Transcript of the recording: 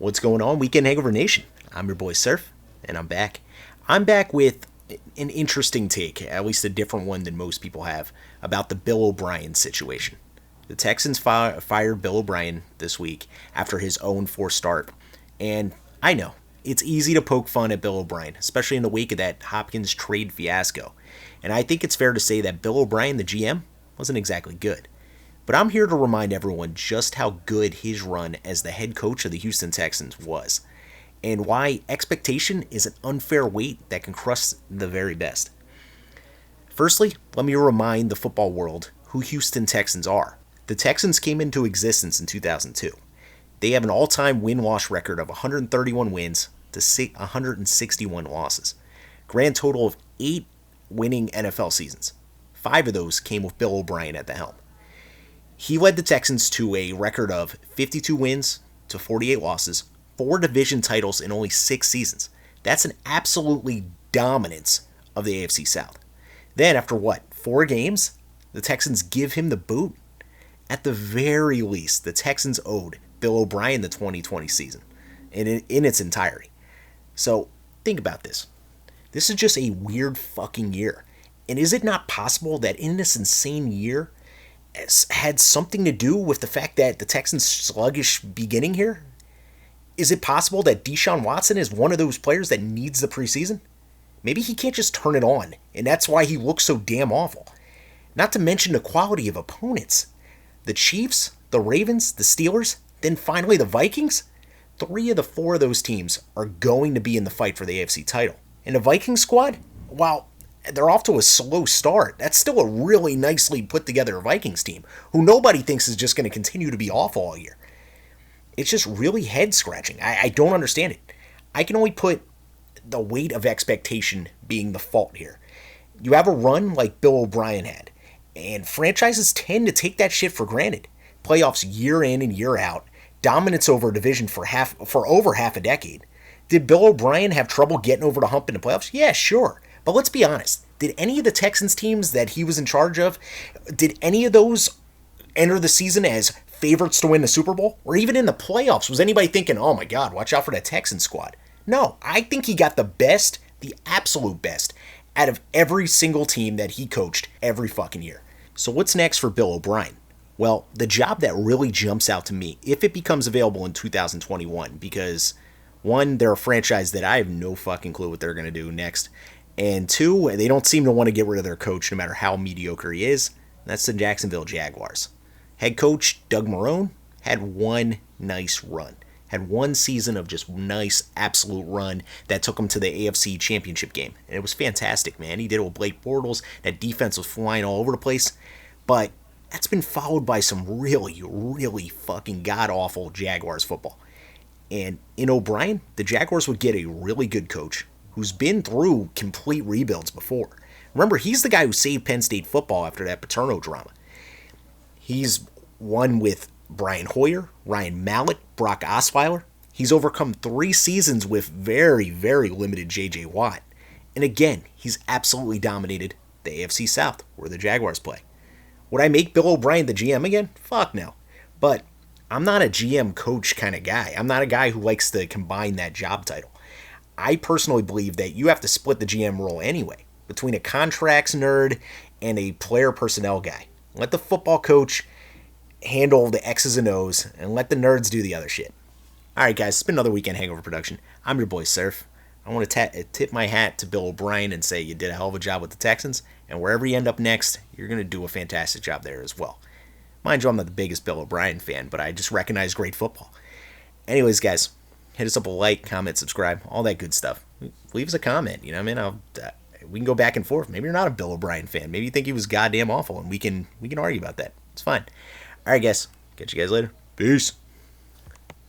What's going on, Weekend Hangover Nation? I'm your boy Surf, and I'm back. I'm back with an interesting take, at least a different one than most people have, about the Bill O'Brien situation. The Texans fired Bill O'Brien this week after his 0-4 start, and I know, it's easy to poke fun at Bill O'Brien, especially in the wake of that Hopkins trade fiasco, and I think it's fair to say that Bill O'Brien, the GM, wasn't exactly good. But I'm here to remind everyone just how good his run as the head coach of the Houston Texans was, and why expectation is an unfair weight that can crush the very best. Firstly, let me remind the football world who Houston Texans are. The Texans came into existence in 2002. They have an all-time win-loss record of 131 wins to 161 losses. Grand total of 8 winning NFL seasons. 5 of those came with Bill O'Brien at the helm. He led the Texans to a record of 52 wins to 48 losses, 4 division titles in only 6 seasons. That's an absolutely dominance of the AFC South. Then, after 4 games, the Texans give him the boot. At the very least, the Texans owed Bill O'Brien the 2020 season in its entirety. So, think about this. This is just a weird fucking year. And is it not possible that in this insane year, had something to do with the fact that the Texans' sluggish beginning here? Is it possible that Deshaun Watson is one of those players that needs the preseason? Maybe he can't just turn it on, and that's why he looks so damn awful. Not to mention the quality of opponents. The Chiefs, the Ravens, the Steelers, then finally the Vikings? 3 of the 4 of those teams are going to be in the fight for the AFC title. And the Vikings squad? Wow. They're off to a slow start. That's still a really nicely put together Vikings team, who nobody thinks is just going to continue to be awful all year. It's just really head scratching. I don't understand it. I can only put the weight of expectation being the fault here. You have a run like Bill O'Brien had, and franchises tend to take that shit for granted. Playoffs year in and year out, dominance over a division for over half a decade. Did Bill O'Brien have trouble getting over the hump in the playoffs? Yeah, sure. But let's be honest, did any of the Texans teams that he was in charge of, did any of those enter the season as favorites to win the Super Bowl? Or even in the playoffs, was anybody thinking, oh my God, watch out for that Texans squad? No, I think he got the best, the absolute best, out of every single team that he coached every fucking year. So what's next for Bill O'Brien? Well, the job that really jumps out to me, if it becomes available in 2021, because 1, they're a franchise that I have no fucking clue what they're going to do next. And 2, they don't seem to want to get rid of their coach no matter how mediocre he is. That's the Jacksonville Jaguars. Head coach Doug Marrone had one nice run. Had one season of just nice, absolute run that took him to the AFC Championship game. And it was fantastic, man. He did it with Blake Bortles. That defense was flying all over the place. But that's been followed by some really, really fucking god-awful Jaguars football. And in O'Brien, the Jaguars would get a really good coach who's been through complete rebuilds before. Remember, he's the guy who saved Penn State football after that Paterno drama. He's won with Brian Hoyer, Ryan Mallett, Brock Osweiler. He's overcome 3 seasons with very, very limited J.J. Watt. And again, he's absolutely dominated the AFC South, where the Jaguars play. Would I make Bill O'Brien the GM again? Fuck no. But I'm not a GM coach kind of guy. I'm not a guy who likes to combine that job title. I personally believe that you have to split the GM role anyway, between a contracts nerd and a player personnel guy. Let the football coach handle the X's and O's, and let the nerds do the other shit. Alright guys, it's been another Weekend Hangover production. I'm your boy Surf. I want to tip my hat to Bill O'Brien and say you did a hell of a job with the Texans, and wherever you end up next, you're going to do a fantastic job there as well. Mind you, I'm not the biggest Bill O'Brien fan, but I just recognize great football. Anyways, guys, hit us up a like, comment, subscribe, all that good stuff. Leave us a comment, you know what I mean? We can go back and forth. Maybe you're not a Bill O'Brien fan. Maybe you think he was goddamn awful, and we can argue about that. It's fine. All right, guys. Catch you guys later. Peace.